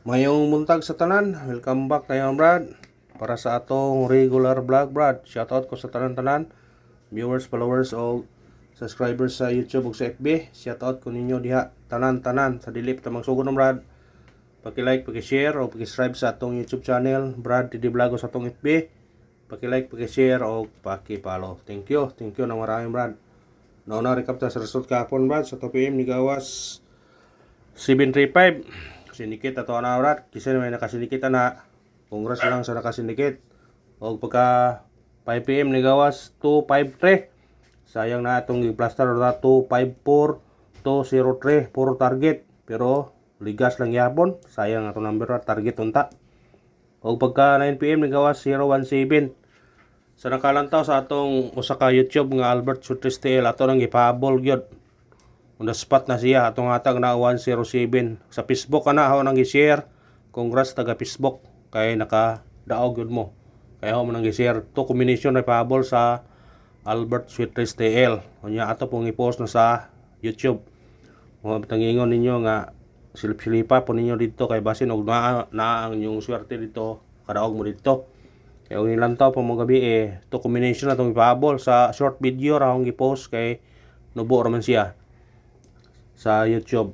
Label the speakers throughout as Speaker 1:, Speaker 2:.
Speaker 1: Mayong buntag sa tanan, welcome back tayo Brad. Para sa atong regular vlog Brad. Shoutout ko sa tanan-tanan, viewers, followers o subscribers sa YouTube ug sa FB. Shoutout ko ninyo diha tanan-tanan sa dilip ta magsugod ng Brad. Paki-like, paki-share o paki-subscribe sa atong YouTube channel Brad TD Vlog sa atong FB. Paki-like, paki-share o paki-follow. Thank you na maraming Brad. Nauna recap ta sa result kahapon Brad sa 2 PM ni gawas 735. Sinikit ato na Brad, kasi may nakasinikit na. Congrats lang sa nakasinikit. O pagka 5 PM ni gawas 253. Sayang na itong plaster na 254 203 puro target, pero ligas lang yapon. Sayang ato number target unta. O pagka 9 PM ni gawas 017. Sa nakalantaw sa atong usa ka YouTube nga Albert Sutristel ato nang ipahabol gyud. On the spot na siya atong hatag na 107 sa Facebook ana ho nang gi-share. Congrats taga Facebook kay naka-daog gyud mo. Kaya ho mo nang gi-share to combination na pahabol sa Albert Sweetrest TL. Unya ato pong i-post na sa YouTube. Mo tangingon ninyo nga silip-silipa po ninyo dito kay basin og na ang inyong swerte dito kadaog mo dito. Kaya ug nilantaw po mo gabi to combination na tong ipahabol sa short video ra akong gi-post kay nubo ra man siya sa YouTube.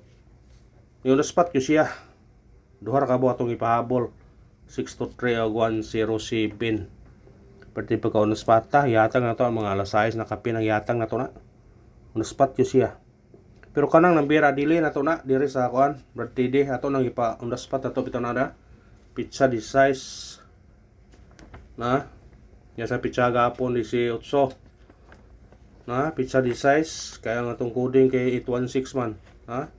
Speaker 1: Yung spot ko siya. Duha ra ka buhat atong ipahabol. 623 o 107. Pati pagka on spot ta, yatang na to ang mga alas 6 na kape ng yatang na to na. On spot ko siya. Pero kanang nambira dili na to na diri sa kuan, Brad TD ato nang ipa on the spot ato bitaw na pizza di size na ya sa pizza gapon 18 na pizza di size kaya nga itong coding kay 816 man ha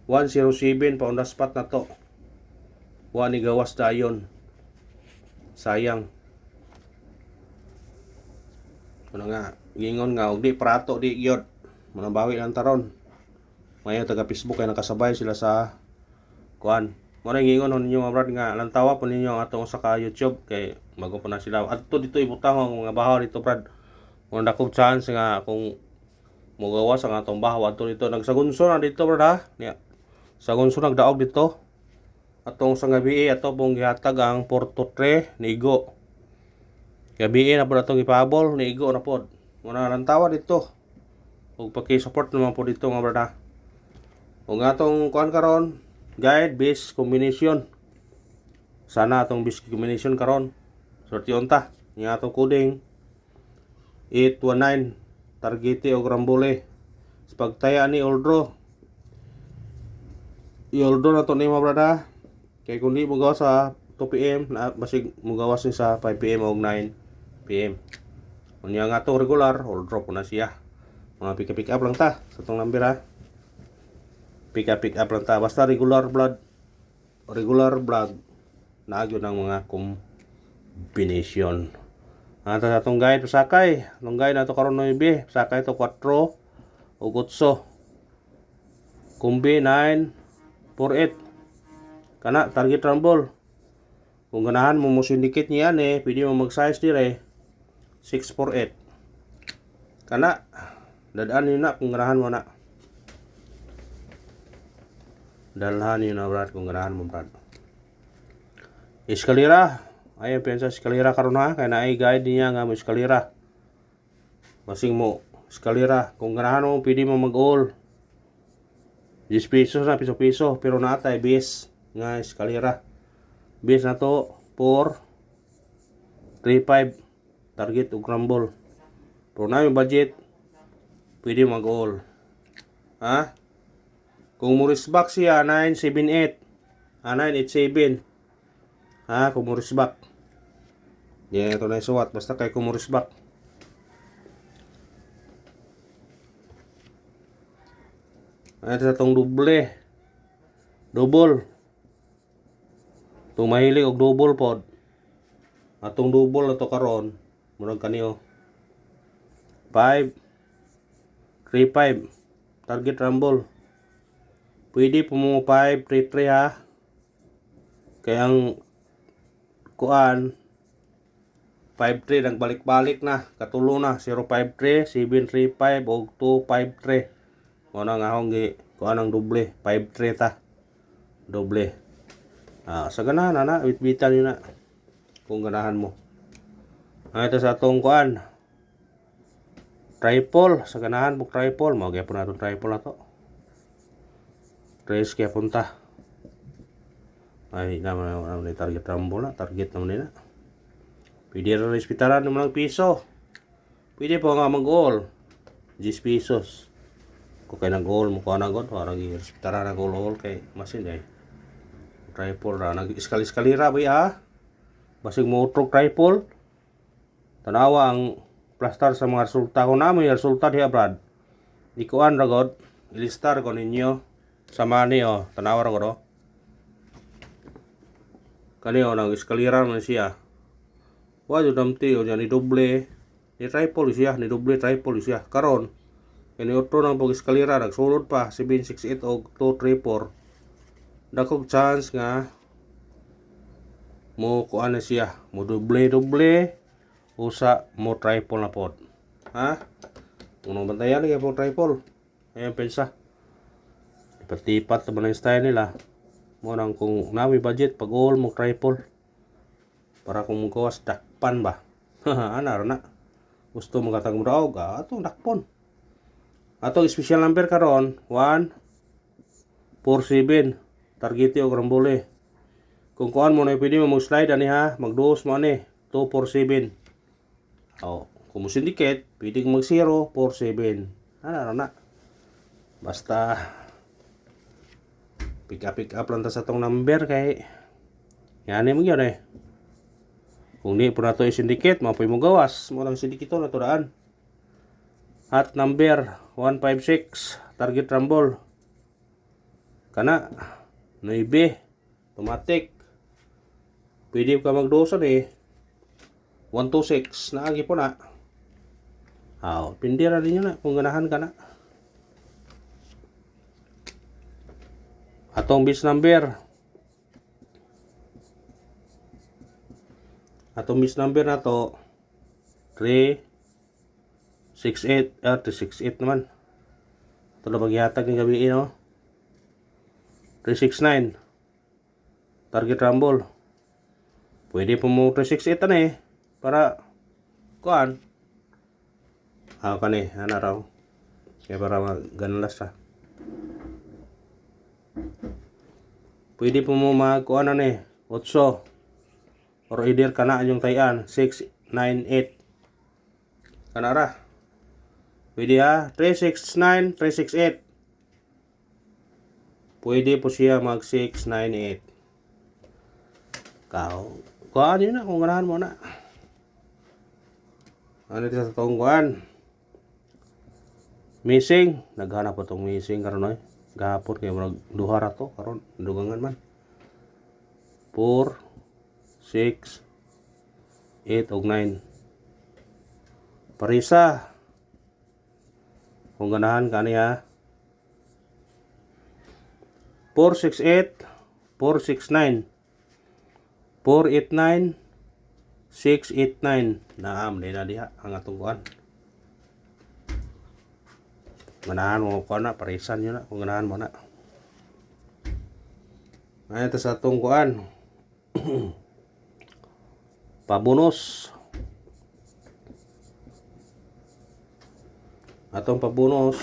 Speaker 1: 107 pa on the spot na to wa ni gawas dayon sayang ano nga gingon nga og di prato di gyud manabawi lang taron mayo taga Facebook kay nakasabay sila sa kuan mo na gingon ninyo mga brad nga lantawa po ninyo ang atong sa ka YouTube kay bago pa na sila adto dito ibutang ang mga bahaw dito brad. Kung dakog chance nga kung mugawas ang atong bahaw ato dito nagsagunso na dito brad ha. Sagunso nagdaog dito. Atong sa gabi ato pong gihatag ang Porto 3 nigo. Gabi na po atong ipahabol nigo na pod. Muna lantawa dito. Ug paki-support naman po dito nga brad ha. Ug atong kuan karon guide base combination. Sana atong base combination karon. Sorti unta. Ni atong coding 819 targete o grambole sa pagtaya ni Oldro i-Oldro na to ni mga brada kay kung di mo gawa sa 2 PM na basig mo gawas ni sa 5 PM o 9 PM unya nga to regular Oldro po na siya mga pick up lang ta sa tong number ha pick up lang ta basta regular vlog naagyo ng mga combination. Ato sa itong guide pasakay. Itong guide na ito karon 9. Pasakay ito 4 o 8. Kumbi 9, 4, 8. Kana target rumble. Kung ganahan mo musindikit niya pwede mo mag-size dire 6, 4, 8. Kana dadaan niyo na kung ganahan mo na. Dalhan niyo na brad kung ganahan mo brad. Eskalera. Ayan pensa eskalera karon ha kay naay guide niya nga mo eskalera. Basing mo eskalera kung ganahan mo pwede mo mag-all 10 pesos na piso pero natay base nga eskalera. Base na to 4 3 5 target ug rumble. Pero na yung budget pwede mag-all. Ha? Kung mo back siya 978 987 ha kung mo back. Yan ito na yung suwat. Basta kay kumuris back. Ito sa itong double. Itong mahilig og double pod. Atong double na ito karon. Murag kaniyo. 5 3 5 target rumble. Pwede po mo 5 3 3 ha. Kaya ang kuan 5-3 nagbalik-balik na katulo na 053 735 o 253 mo na nga akong kuan ang doble 5-3 ta doble Sa ganahan ana, bitbitan yun na. Kung ganahan mo. Ito sa atong kuan. Tripod, sa ganahan mo tripod. Mga po na itong tripod na to. Trace kaya punta. Ay, naman na target rumble na. Target naman nila. Pwede rin respetaran ng mga piso. Pwede po nga mag-goal. 10 pesos. Kung kayo nag-goal mo ko na god. Parang respetaran na goal kay masin ay. Tripod ra. Nag-eskalira ba ya? Basig mo utrog tripod. Tanawa ang plaster sa mga resulta. Kung namin yung resulta diya brad. Ikuan ra god. Ilistar ko ninyo. Sama niyo. Tanawa ra god. Kaniyo nag-eskalira man siya. Wala damti o ni doble. Ni tripod siya. Ni doble tripod siya. Karon. Kani otro nang pag-eskalira. Nagsulod pa. 768 o 234. Dakog chance nga mo kuan na siya, mo doble usa mo triple na pod. Ha? Unang bantayan lagi po triple. Ayan pensa. Ipat-ipat naman ang style nila. Mo nang kung nawi budget pag all mo triple. Para kung magawas dakpan ba. Ana ra na. Gusto mo katang daog, atong dakpon. Atong special number karon 147. Targeti o grambole. Kung kuan mo na pwede mo mag-slide ani ha, mag-2 mo ani 247. Kung mo syndicate, pwede mag 047. Ana na. Basta pick up lang ta sa tong number kay yan mo gyud eh. Kung di po na to i-syndicate, mapoy mo gawas. Mo lang syndicate na to daan. Hot number 156, target rumble. Kana 9, automatic. Pwede ka magdoson eh. 126, naagi po na. Pindira rin yun na, kung ganahan ka na. Atong bis number. Atong bis number na to, 368, 368 naman. Ito na bagyatag ng gabi, no? 369 target rumble. Pwede po mo 368 na eh para kuan kani ana raw kaya para maganalas sa pwede po mo magkuan na eh 8 or either kana yung tayan 698 kana ra pwede ha 369 368. Pwede po siya mag 698. Kuhaan yun na kung ganahan mo na. Ano dito sa itong kuhaan? Missing. Naghanap po itong missing karon ay. Gahapon kayo duha ra to karon dugangan man. 4, 6, 8 ug 9. Parisa. Kung ganahan kani ha. 468, 469, 489, 689. Naam, na diha ang atong kuan. Ganahan mo kuan na, parisan yun na, kung ganahan mo na. Ngayon ito sa atong kuan. Pabunos. Atong pabunos.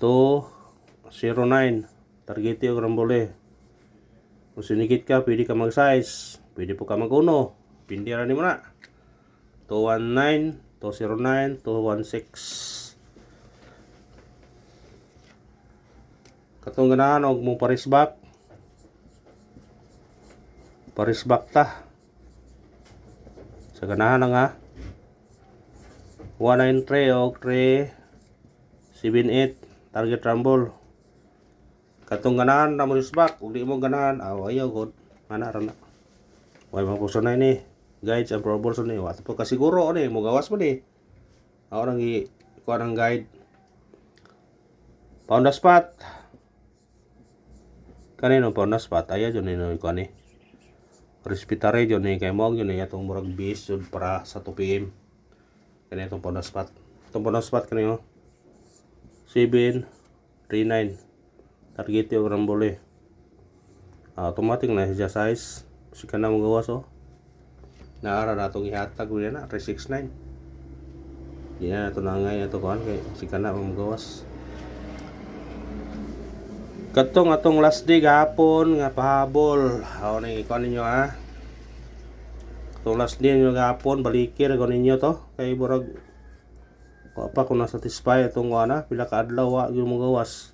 Speaker 1: 209. Targeti o grambole. Kung sinikit ka, pwede ka mag-size. Pwede po ka mag-uno. Pindira ni mo na. 219, 209, 216. Katong ganahan og mong parisbak. Parisbak ta. Sa ganahan na nga. 193 og 378. Target rumble. Katong ganahan na mo isbak, ug di mo ganahan, ayaw god. Ana ra na. Way mo puso na ni. Guides and proportion ni. Wa pa kasiguro ni mo gawas mo ni. Ako nang kuha ng guide. Pound the spot. Kanino pound the spot? Ayaw dyan ni kuha ni. Respiratory dyan ni kay mo yun ni atong murag base yun para sa 2 PM. Kanino itong pound the spot. Itong pound the spot kanino. 739. Target yung rambole. automatic na siya size. Si ka na magawas oh. Naara na itong ihatag ko na 369. Di na ito nangay ito kuhan kay si ka na magawas. Katong atong last day gahapon nga pahabol. Aw nang ikuan ninyo ha. Katong last day nyo gahapon balikir ko ninyo to kay burag wa pa ko na satisfy atong kuan pila ka adlaw wa gyud magawas.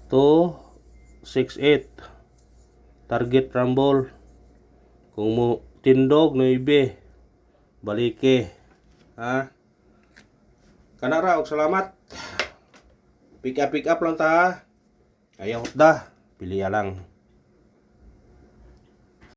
Speaker 1: 268 target rumble. Kung mo tindog 9 balike ha. Kanara og salamat. Pick up lang ta ha. Ayaw da, piliya lang.